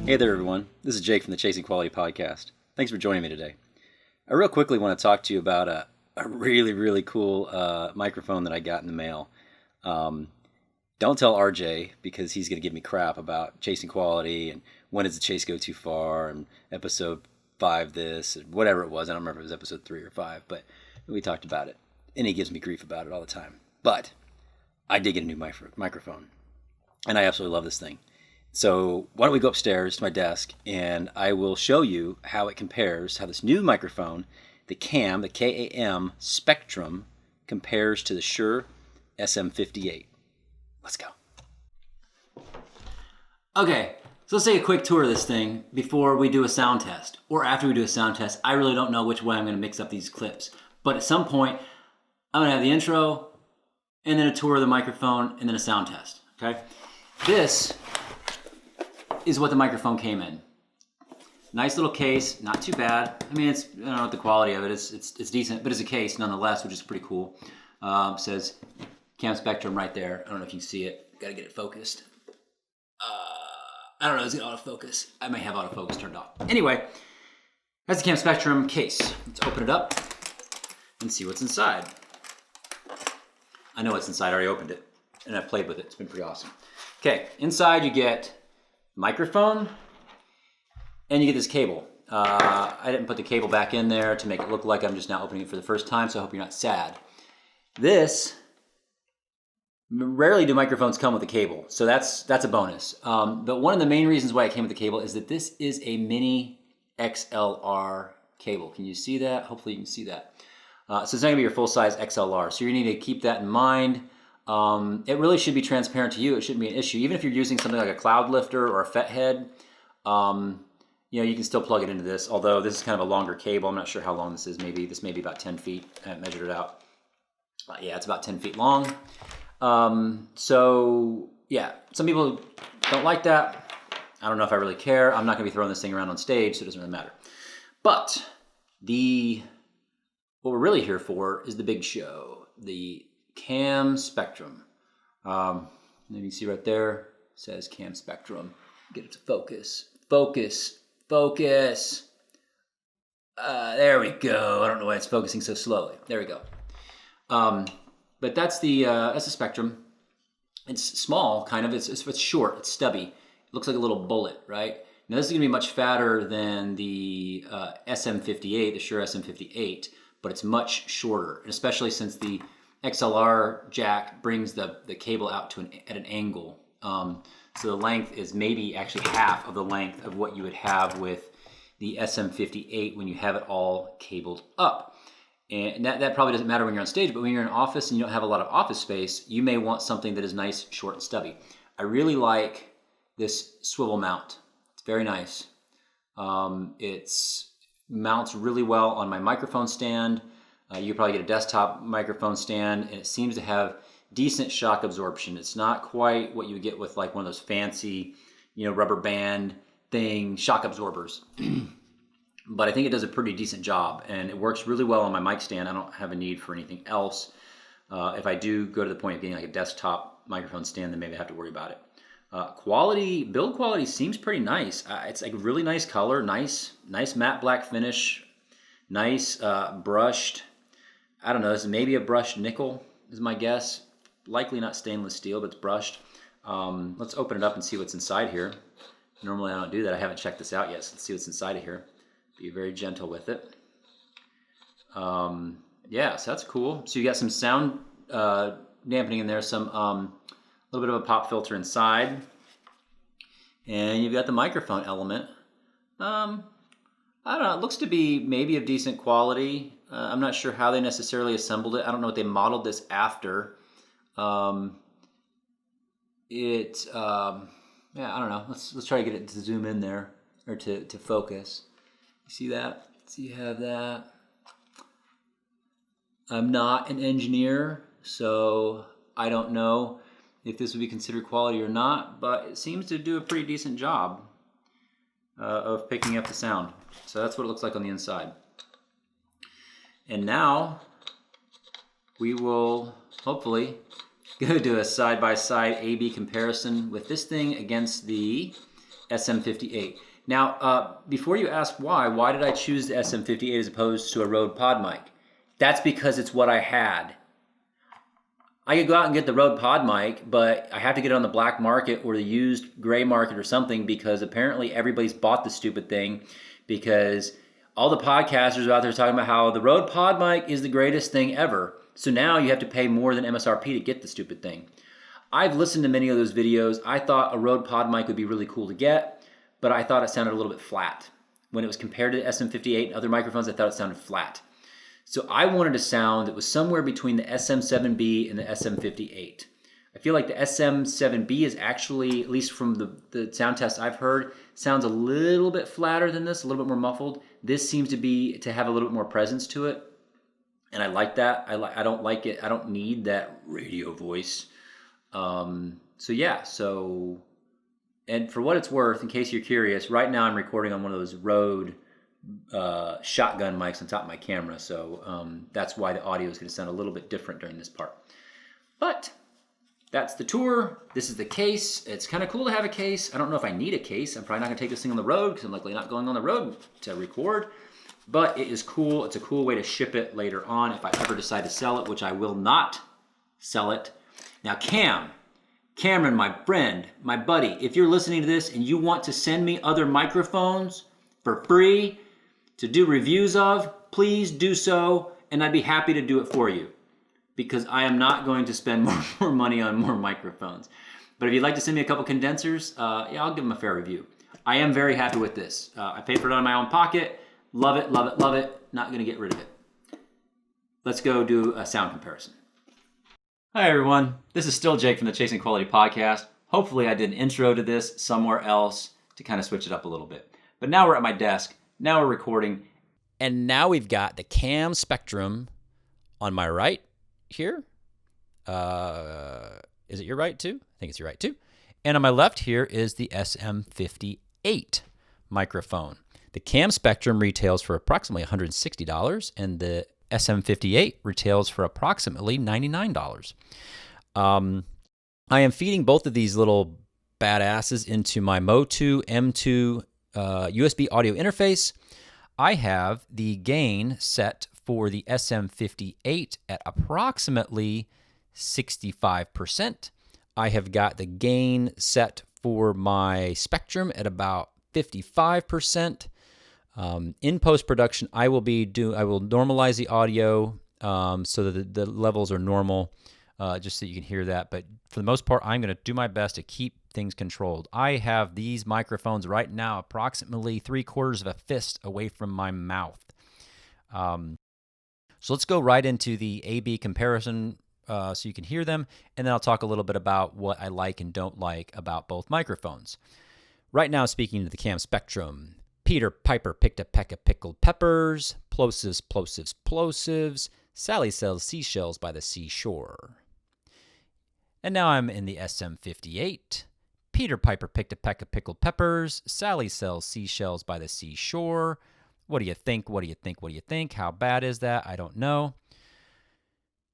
Hey there, everyone. This is Jake from the Chasing Quality Podcast. Thanks for joining me today. I real quickly want to talk to you about a really cool microphone that I got in the mail. Don't tell RJ, because he's going to give me crap about chasing quality and when does the chase go too far and episode 5 this and whatever it was. I don't remember if it was episode 3 or 5, but we talked about it. And he gives me grief about it all the time. But I did get a new microphone, and I absolutely love this thing. So why don't we go upstairs to my desk, and I will show you how it compares, how this new microphone, the KAM Spectrum, compares to the Shure SM58. Let's go. Okay, so let's take a quick tour of this thing before we do a sound test, or after we do a sound test. I really don't know which way I'm going to mix up these clips, but at some point, I'm going to have the intro, and then a tour of the microphone, and then a sound test, okay? This is what the microphone came in. Nice little case, not too bad. I mean, I don't know what the quality of it is. It's decent, but it's a case nonetheless, which is pretty cool. Says KAM Spectrum right there. I don't know if you can see it. Got to get it focused. I don't know. Is it autofocus? I may have autofocus turned off. Anyway, that's the KAM Spectrum case. Let's open it up and see what's inside. I know what's inside. I already opened it, and I've played with it. It's been pretty awesome. Okay, inside you get microphone, and you get this cable. I didn't put the cable back in there to make it look like I'm just now opening it for the first time, so I hope you're not sad. Rarely do microphones come with a cable, so that's a bonus. But one of the main reasons why it came with the cable is that this is a mini XLR cable. Can you see that? Hopefully you can see that. So it's not going to be your full-size XLR, so you need to keep that in mind. It really should be transparent to you. It shouldn't be an issue. Even if you're using something like a cloud lifter or a FET head, you can still plug it into this, although this is kind of a longer cable. I'm not sure how long this is. This may be about 10 feet. I haven't measured it out. Yeah, it's about 10 feet long. So yeah, some people don't like that. I don't know if I really care. I'm not going to be throwing this thing around on stage, so it doesn't really matter. But what we're really here for is the big show, the KAM Spectrum. You can see right there, it says KAM Spectrum. Get it to focus. Focus. There we go. I don't know why it's focusing so slowly. There we go. But that's the Spectrum. It's small, kind of. It's short. It's stubby. It looks like a little bullet, right? Now this is going to be much fatter than the SM58, the Shure SM58, but it's much shorter, especially since the XLR jack brings the cable out at an angle. So the length is maybe actually half of the length of what you would have with the SM58 when you have it all cabled up. And that probably doesn't matter when you're on stage, but when you're in an office and you don't have a lot of office space, you may want something that is nice, short, and stubby. I really like this swivel mount. It's very nice. It mounts really well on my microphone stand. You probably get a desktop microphone stand, and it seems to have decent shock absorption. It's not quite what you get with like one of those fancy, rubber band thing, shock absorbers. But I think it does a pretty decent job, and it works really well on my mic stand. I don't have a need for anything else. If I do go to the point of getting like a desktop microphone stand, then maybe I have to worry about it. Build quality seems pretty nice. It's like a really nice color, nice matte black finish, nice brushed. I don't know, this is maybe a brushed nickel is my guess. Likely not stainless steel, but it's brushed. Let's open it up and see what's inside here. Normally I don't do that. I haven't checked this out yet, so let's see what's inside of here. Be very gentle with it. Yeah, so that's cool. So you got some sound dampening in there, some little bit of a pop filter inside. And you've got the microphone element. I don't know, it looks to be maybe of decent quality. I'm not sure how they necessarily assembled it. I don't know what they modeled this after. Yeah, I don't know. Let's try to get it to zoom in there, or to focus. You see that? So you have that. I'm not an engineer, so I don't know if this would be considered quality or not, but it seems to do a pretty decent job of picking up the sound. So that's what it looks like on the inside. And now we will hopefully go do a side-by-side A/B comparison with this thing against the SM58. Now, before you ask why did I choose the SM58 as opposed to a Rode PodMic? That's because it's what I had. I could go out and get the Rode PodMic, but I have to get it on the black market or the used gray market or something, because apparently everybody's bought the stupid thing, because all the podcasters are out there talking about how the Rode PodMic is the greatest thing ever. So now you have to pay more than MSRP to get the stupid thing. I've listened to many of those videos. I thought a Rode PodMic would be really cool to get, but I thought it sounded a little bit flat. When it was compared to the SM58 and other microphones, I thought it sounded flat. So I wanted a sound that was somewhere between the SM7B and the SM58. I feel like the SM7B is actually, at least from the sound tests I've heard, sounds a little bit flatter than this, a little bit more muffled. This seems to have a little bit more presence to it, and I like that. I don't like it. I don't need that radio voice. So yeah. And for what it's worth, in case you're curious, right now I'm recording on one of those Rode shotgun mics on top of my camera, so that's why the audio is going to sound a little bit different during this part. But that's the tour. This is the case. It's kind of cool to have a case. I don't know if I need a case. I'm probably not going to take this thing on the road because I'm likely not going on the road to record. But it is cool. It's a cool way to ship it later on if I ever decide to sell it, which I will not sell it. Now, Cameron, my friend, my buddy, if you're listening to this and you want to send me other microphones for free to do reviews of, please do so, and I'd be happy to do it for you, because I am not going to spend more money on more microphones. But if you'd like to send me a couple condensers, yeah, I'll give them a fair review. I am very happy with this. I paid for it out of my own pocket. Love it, love it, love it. Not going to get rid of it. Let's go do a sound comparison. Hi, everyone. This is still Jake from the Chasing Quality podcast. Hopefully I did an intro to this somewhere else to kind of switch it up a little bit. But now we're at my desk. Now we're recording. And now we've got the KAM Spectrum on my right here. Is it your right too? I think it's your right too. And on my left here is the SM58 microphone. The KAM Spectrum retails for approximately $160, and the SM58 retails for approximately $99. I am feeding both of these little badasses into my Mo2 M2 USB audio interface. I have the gain set for the SM58 at approximately 65%. I have got the gain set for my Spectrum at about 55%. In post-production, I will normalize the audio so that the levels are normal, just so you can hear that. But for the most part, I'm going to do my best to keep things controlled. I have these microphones right now approximately 3/4 of a fist away from my mouth. So let's go right into the A/B comparison so you can hear them, and then I'll talk a little bit about what I like and don't like about both microphones. Right now, speaking to the KAM Spectrum. Peter Piper picked a peck of pickled peppers. Plosives, plosives, plosives. Sally sells seashells by the seashore. And now I'm in the SM58. Peter Piper picked a peck of pickled peppers. Sally sells seashells by the seashore. What do you think? What do you think? What do you think? How bad is that? I don't know.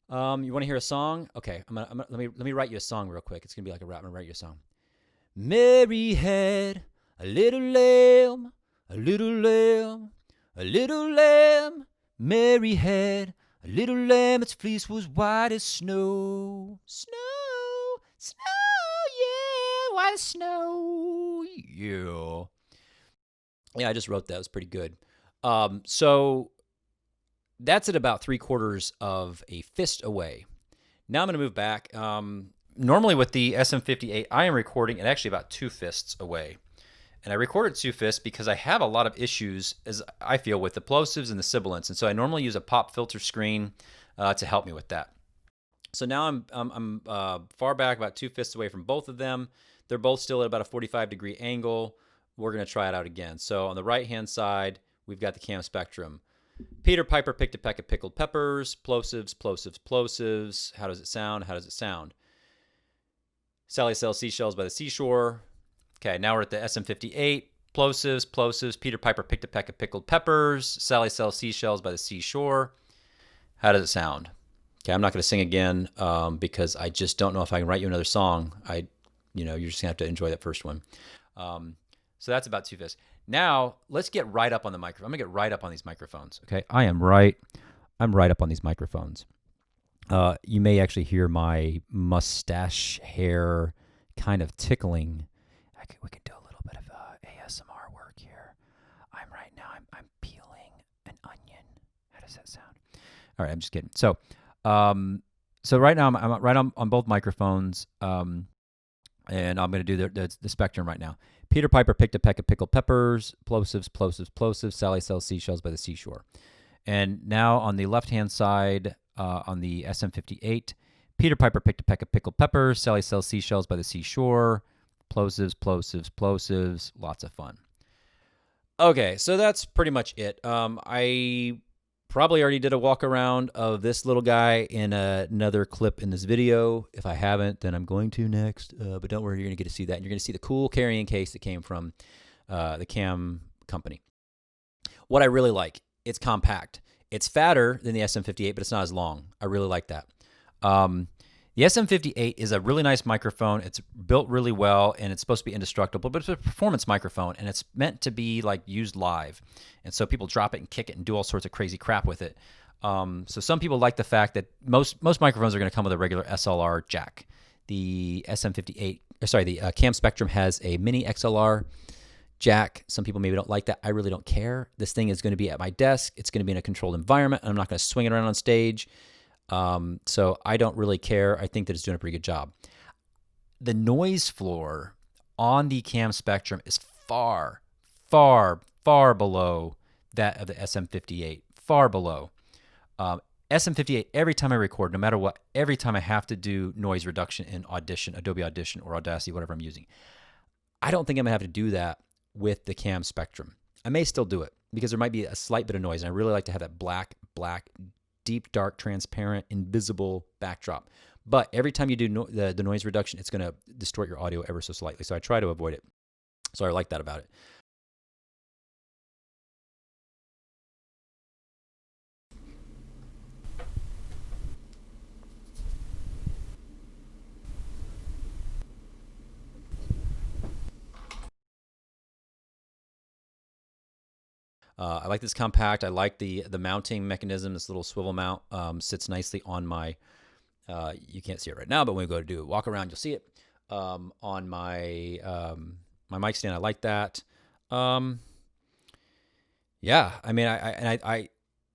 You want to hear a song? Okay, let me write you a song real quick. It's gonna be like a rap. I'm gonna write you a song. Mary had a little lamb, a little lamb, a little lamb. Mary had a little lamb. Its fleece was white as snow. Snow, snow, yeah, white as snow, yeah. Yeah, I just wrote that. It was pretty good. So that's at about 3/4 of a fist away. Now I'm going to move back. Normally with the SM58, I am recording at actually about 2 fists away. And I recorded 2 fists because I have a lot of issues, as I feel, with the plosives and the sibilants. And so I normally use a pop filter screen to help me with that. So now I'm far back, about 2 fists away from both of them. They're both still at about a 45-degree angle. We're going to try it out again. So on the right-hand side, we've got the KAM Spectrum. Peter Piper picked a peck of pickled peppers. Plosives, plosives, plosives. How does it sound? How does it sound? Sally sells seashells by the seashore. Okay, now we're at the SM58. Plosives, plosives. Peter Piper picked a peck of pickled peppers. Sally sells seashells by the seashore. How does it sound? Okay, I'm not going to sing again because I just don't know if I can write you another song. You're just going to have to enjoy that first one. So that's about 2/5. Now, let's get right up on the microphone. I'm going to get right up on these microphones, okay? I'm right up on these microphones. You may actually hear my mustache hair kind of tickling. We could do a little bit of ASMR work here. I'm peeling an onion. How does that sound? All right, I'm just kidding. So right now I'm right on both microphones, and I'm going to do the spectrum right now. Peter Piper picked a peck of pickled peppers, plosives, plosives, plosives. Sally sells seashells by the seashore. And now on the left-hand side, on the SM58, Peter Piper picked a peck of pickled peppers. Sally sells seashells by the seashore. Plosives, plosives, plosives. Lots of fun. Okay, so that's pretty much it. I probably already did a walk around of this little guy in another clip in this video. If I haven't, then I'm going to next. But don't worry, you're going to get to see that. And you're going to see the cool carrying case that came from the KAM company. What I really like, it's compact. It's fatter than the SM58, but it's not as long. I really like that. The SM58 is a really nice microphone. It's built really well, and it's supposed to be indestructible, but it's a performance microphone, and it's meant to be like used live. And so people drop it and kick it and do all sorts of crazy crap with it. So some people like the fact that most microphones are going to come with a regular SLR jack. The the KAM Spectrum has a mini XLR jack. Some people maybe don't like that. I really don't care. This thing is going to be at my desk. It's going to be in a controlled environment. I'm not going to swing it around on stage. So I don't really care. I think that it's doing a pretty good job. The noise floor on the KAM Spectrum is far, far, far below that of the SM58. Far below. SM58, every time I record, no matter what, every time I have to do noise reduction in Audition, Adobe Audition or Audacity, whatever I'm using, I don't think I'm going to have to do that with the KAM Spectrum. I may still do it because there might be a slight bit of noise, and I really like to have that black, deep, dark, transparent, invisible backdrop. But every time you do the noise reduction, it's going to distort your audio ever so slightly. So I try to avoid it. So I like that about it. I like this compact. I like the mounting mechanism. This little swivel mount sits nicely on my, you can't see it right now, but when we go to do a walk around, you'll see it on my my mic stand. I like that. Yeah, I mean, I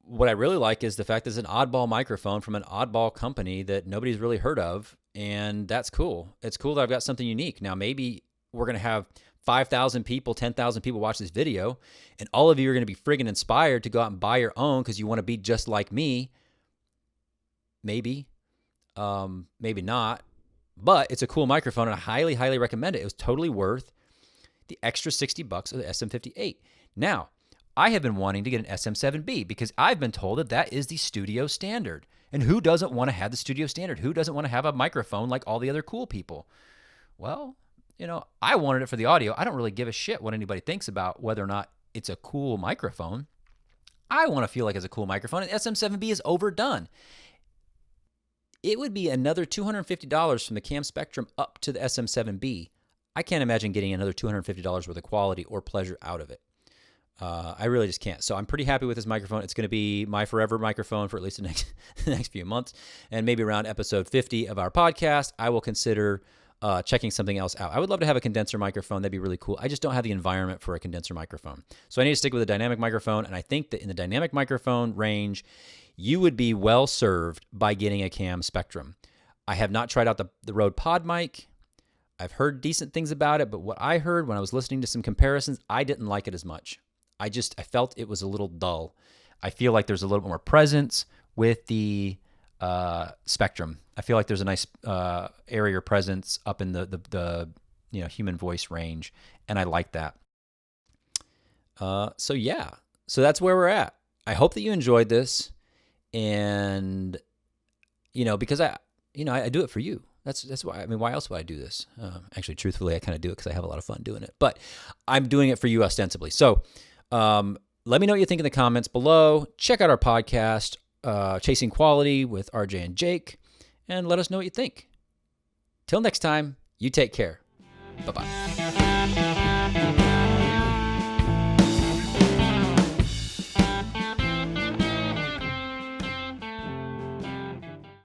what I really like is the fact that it's an oddball microphone from an oddball company that nobody's really heard of, and that's cool. It's cool that I've got something unique. Now, maybe we're going to have 5,000 people, 10,000 people watch this video, and all of you are going to be friggin' inspired to go out and buy your own because you want to be just like me. Maybe. Maybe not. But it's a cool microphone, and I highly, highly recommend it. It was totally worth the extra $60 of the SM58. Now, I have been wanting to get an SM7B because I've been told that that is the studio standard. And who doesn't want to have the studio standard? Who doesn't want to have a microphone like all the other cool people? Well, you know, I wanted it for the audio. I don't really give a shit what anybody thinks about whether or not it's a cool microphone. I want to feel like it's a cool microphone, and SM7B is overdone. It would be another $250 from the KAM Spectrum up to the SM7B. I can't imagine getting another $250 worth of quality or pleasure out of it. I really just can't. So I'm pretty happy with this microphone. It's going to be my forever microphone for at least the next few months. And maybe around episode 50 of our podcast, I will consider checking something else out. I would love to have a condenser microphone. That'd be really cool. I just don't have the environment for a condenser microphone. So I need to stick with a dynamic microphone. And I think that in the dynamic microphone range, you would be well served by getting a KAM Spectrum. I have not tried out the Rode PodMic. I've heard decent things about it, but what I heard when I was listening to some comparisons, I didn't like it as much. I felt it was a little dull. I feel like there's a little more presence with the Spectrum. I feel like there's a nice area presence up in the human voice range, and I like that. So yeah, so that's where we're at. I hope that you enjoyed this, and because I do it for you. That's why. I mean, why else would I do this? Actually, truthfully, I kind of do it because I have a lot of fun doing it. But I'm doing it for you ostensibly. So let me know what you think in the comments below. Check out our podcast. Chasing Quality with RJ and Jake, and let us know what you think. Till next time, you take care. Bye-bye.